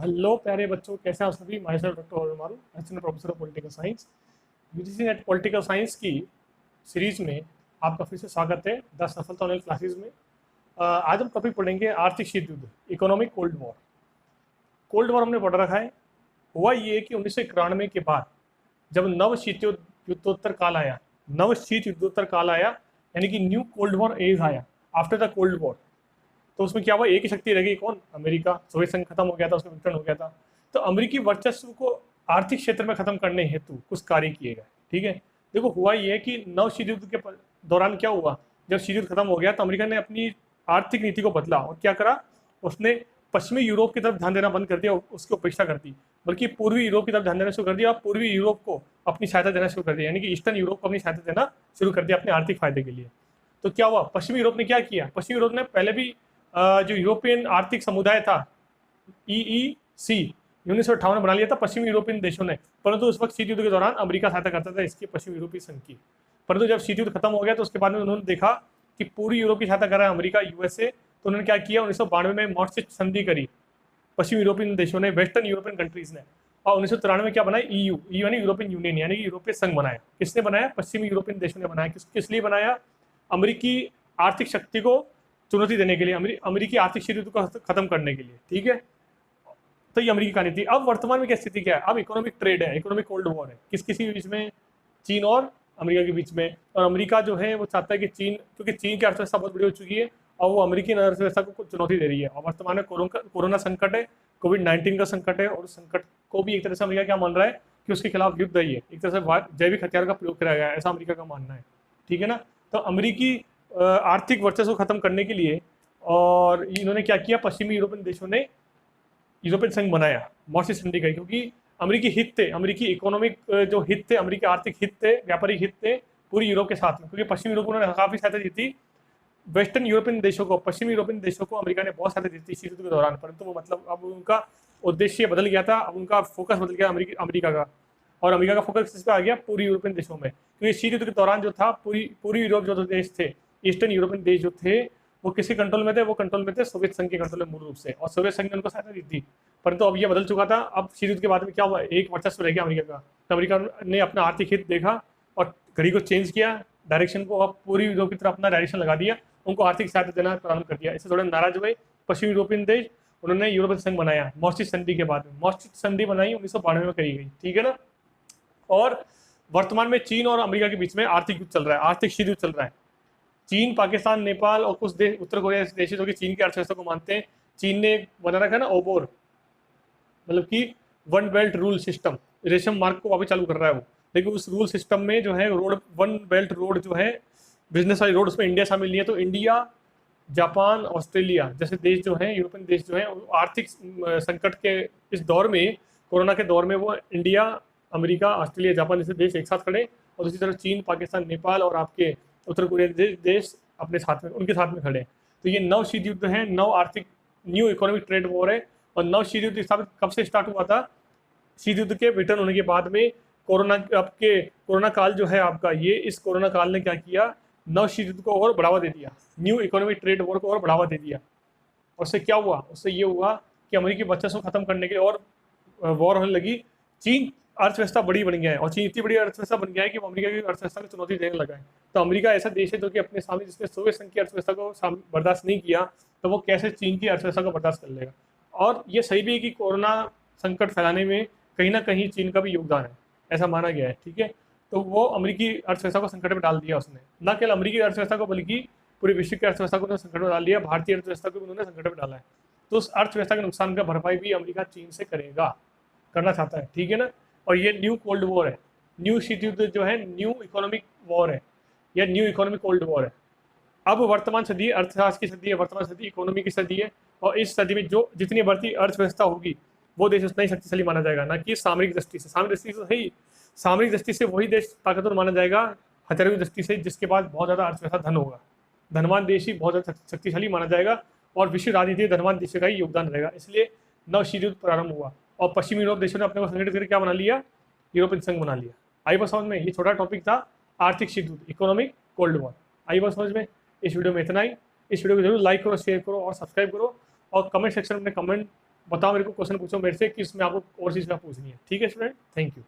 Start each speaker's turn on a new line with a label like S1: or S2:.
S1: Hello प्यारे बच्चों, कैसे हैं आप सभी। माई सेल्फ डॉक्टर और मारू assistant professor of political science. UGC net political science की सीरीज में आपका फिर से स्वागत है 10 सफलता ऑनलाइन क्लासेज में। आज हम टॉपिक पढ़ेंगे आर्थिक शीत युद्ध, economic cold war. Cold war हमने पढ़ रखा है। हुआ ये कि 1991 के बाद जब नव शीत युद्धोत्तर काल आया, नव शीत युद्धोत्तर काल आया, यानी कि न्यू कोल्ड वॉर एज आया आफ्टर द कोल्ड वॉर। तो उसमें क्या हुआ, एक ही शक्ति रह गई, कौन? अमेरिका। सोवियत संघ खत्म हो गया था, उसका विघटन हो गया था। तो अमेरिकी वर्चस्व को आर्थिक क्षेत्र में खत्म करने हेतु कुछ कार्य किए गए। ठीक है, देखो हुआ ये है कि नव शीत युद्ध के दौरान क्या हुआ, जब शीत युद्ध खत्म हो गया तो अमेरिका ने अपनी आर्थिक नीति को बदला और क्या करा, उसने पश्चिमी यूरोप की तरफ ध्यान देना बंद कर दिया, उसकी उपेक्षा कर दी, बल्कि पूर्वी यूरोप की तरफ ध्यान देना शुरू कर दिया और पूर्वी यूरोप को अपनी सहायता देना शुरू कर दिया, यानी कि ईस्टर्न यूरोप को अपनी सहायता देना शुरू कर दिया अपने आर्थिक फायदे के लिए। तो क्या हुआ, पश्चिमी यूरोप ने क्या किया, पश्चिमी यूरोप ने पहले भी जो यूरोपियन आर्थिक समुदाय था EEC 1958 में बना लिया था पश्चिमी यूरोपियन देशों ने, परंतु उस वक्त शीत युद्ध के दौरान अमेरिका सहायता करता था इसकी पश्चिमी यूरोपीय संघ की। परंतु जब शीत युद्ध खत्म हो गया तो उसके बाद में उन्होंने देखा कि पूरी यूरोप की सहायता कर रहा है अमेरिका, USA, तो उन्होंने क्या किया, 1992 में मॉस्ट्रिच संधि करी पश्चिमी यूरोपियन देशों ने, वेस्टर्न यूरोपियन कंट्रीज ने। और 1993 में क्या बनाया, EU यानी यूरोपियन यूनियन, यानी कि यूरोपीय संघ बनाया। किसने बनाया? पश्चिमी यूरोपियन देशों ने बनाया। किस लिए बनाया? अमेरिकी आर्थिक शक्ति को चुनौती देने के लिए, अमेरिकी आर्थिक शीत युद्ध को खत्म करने के लिए। ठीक है, तो ये अमेरिकी कहानी थी। अब वर्तमान में क्या स्थिति क्या है, अब इकोनॉमिक ट्रेड है, इकोनॉमिक कोल्ड वॉर है। किसी बीच में? चीन और अमेरिका के बीच में। और अमेरिका जो है वो चाहता है कि चीन, क्योंकि चीन की अर्थव्यवस्था बहुत बड़ी हो चुकी है और वो अमेरिकी अर्थव्यवस्था को चुनौती दे रही है। और वर्तमान में कोरोना संकट है, कोविड-19 का संकट है, और उस संकट को भी एक तरह से अमेरिका क्या मान रहा है कि उसके खिलाफ युद्ध है, ये एक तरह से जैविक हथियार का प्रयोग किया गया है, ऐसा अमेरिका का मानना है। ठीक है ना। तो अमेरिकी आर्थिक वर्चस्व को खत्म करने के लिए और इन्होंने क्या किया, पश्चिमी यूरोपियन देशों ने यूरोपियन संघ बनाया, मॉस्ट्रिच संधि का, क्योंकि अमेरिकी हित थे, अमेरिकी इकोनॉमिक जो हित थे, अमेरिकी आर्थिक हित थे, व्यापारिक हित थे पूरी यूरोप के साथ में, क्योंकि पश्चिमी यूरोप उन्होंने काफी सहायता दी थी वेस्टर्न यूरोपियन देशों को, पश्चिमी यूरोपियन देशों को अमेरिका ने बहुत सहायता दी थी शीत युद्ध के दौरान। परंतु वो मतलब अब उनका उद्देश्य बदल गया था, अब उनका फोकस बदल गया अमेरिका का, और अमेरिका का फोकस किस पे आ गया, पूरी यूरोपियन देशों में। क्योंकि शीत युद्ध के दौरान जो था पूरी यूरोप जो देश थे, ईस्टर्न यूरोपियन देश जो थे, वो किसके कंट्रोल में थे, वो कंट्रोल में थे सोवियत संघ के कंट्रोल में मूल रूप से, और सोवियत संघ ने उनको सहायता दी थी। परंतु अब ये बदल चुका था। अब शीत युद्ध के बाद में क्या हुआ, एक वर्चस्व रह गया अमेरिका का। तो अमेरिका ने अपना आर्थिक हित देखा और घड़ी को चेंज किया, डायरेक्शन को, अब पूरी यूरोप की तरफ अपना डायरेक्शन लगा दिया, उनको आर्थिक सहायता देना प्रारंभ कर दिया। इससे थोड़े नाराज हुए पश्चिमी यूरोपियन देश, उन्होंने यूरोपियन संघ बनाया मॉस्ट्रिच संधि के बाद में। मॉस्ट्रिच संधि बनाई 1992 में करी गई। ठीक है ना। और वर्तमान में चीन और अमेरिका के बीच में आर्थिक युद्ध चल रहा है, आर्थिक शीत युद्ध चल रहा है। चीन, पाकिस्तान, नेपाल और कुछ देश, उत्तर कोरिया जैसे देश जो कि चीन की अर्थव्यवस्था को मानते हैं। चीन ने बना रखा है ना ओबोर, मतलब कि वन बेल्ट रूल सिस्टम, रेशम मार्ग को वापस चालू कर रहा है वो। लेकिन उस रूल सिस्टम में जो है रोड, वन बेल्ट रोड जो है बिजनेस वाली रोड, उसमें इंडिया शामिल नहीं है। तो इंडिया, जापान, ऑस्ट्रेलिया जैसे देश जो हैं, यूरोपियन देश जो हैं, आर्थिक संकट के इस दौर में, कोरोना के दौर में, वो इंडिया, अमेरिका, ऑस्ट्रेलिया, जापान जैसे देश एक साथ खड़े, और दूसरी तरफ चीन, पाकिस्तान, नेपाल और आपके उत्तर कोरिया देश अपने साथ में, उनके साथ में खड़े। तो ये नव शीत युद्ध है, नव आर्थिक, न्यू इकोनॉमिक ट्रेड वॉर है। और नव शीत युद्ध स्थापित कब से स्टार्ट हुआ था? शीत युद्ध के विघटन होने के बाद में कोरोना काल जो है आपका, ये इस कोरोना काल ने क्या किया, नव शीत युद्ध को और बढ़ावा दे दिया, न्यू इकोनॉमिक ट्रेड वॉर को और बढ़ावा दे दिया। और उससे क्या हुआ, उससे ये हुआ कि अमेरिकी वर्चस्व को खत्म करने के लिए और वॉर होने लगी। चीन अर्थव्यवस्था बड़ी बन गया है, और चीन इतनी बड़ी अर्थव्यवस्था बन गया है कि वो अमेरिका की अर्थव्यवस्था को चुनौती देने लगा है। तो अमेरिका ऐसा देश है जो कि अपने सामने, जिसने सोवियत संघ की अर्थव्यवस्था को बर्दाश्त नहीं किया, तो वो कैसे चीन की अर्थव्यवस्था को बर्दाश्त कर लेगा। और ये सही भी है कि कोरोना संकट फैलाने में कहीं ना कहीं चीन का भी योगदान है, ऐसा माना गया है। ठीक है, तो वो अमेरिकी अर्थव्यवस्था को संकट में डाल दिया उसने, न केवल अमेरिकी अर्थव्यवस्था को बल्कि पूरे विश्व की अर्थव्यवस्था को संकट में डाल दिया, भारतीय अर्थव्यवस्था को भी उन्होंने संकट में डाला है। तो उस अर्थव्यवस्था के नुकसान का भरपाई भी अमेरिका चीन से करेगा, करना चाहता है। ठीक है ना। और ये न्यू कोल्ड वॉर है, न्यू शीत युद्ध जो है, न्यू इकोनॉमिक वॉर है, या न्यू इकोनॉमिक कोल्ड वॉर है। अब वर्तमान सदी अर्थशास्त्र की सदी है, वर्तमान सदी इकोनॉमी की सदी है, और इस सदी में जो जितनी बढ़ती अर्थव्यवस्था होगी वो देश उतना ही शक्तिशाली माना जाएगा, ना कि सामरिक दृष्टि से। सामरिक दृष्टि से सही, सामरिक दृष्टि से वही देश ताकतवर माना जाएगा, हथियारों की दृष्टि से जिसके पास बहुत ज़्यादा अर्थव्यवस्था धन होगा, धनवान देश ही बहुत ज़्यादा शक्तिशाली माना जाएगा, और विश्व राजनीति में धनवान देश का ही योगदान रहेगा। इसलिए नव शीत युद्ध प्रारंभ हुआ, और पश्चिमी यूरोप देशों ने अपने को संगठित करके क्या बना लिया, यूरोपियन संघ बना लिया। आई बात समझ में? ये छोटा टॉपिक था, आर्थिक शीत युद्ध, इकोनॉमिक कोल्ड वॉर। आई बात समझ में? इस वीडियो में इतना ही। इस वीडियो को जरूर लाइक करो, शेयर करो और सब्सक्राइब करो, और कमेंट सेक्शन में कमेंट बताओ मेरे को, क्वेश्चन पूछो मेरे से कि इसमें आपको और चीज़ पूछनी है। ठीक है स्टूडेंट, थैंक यू।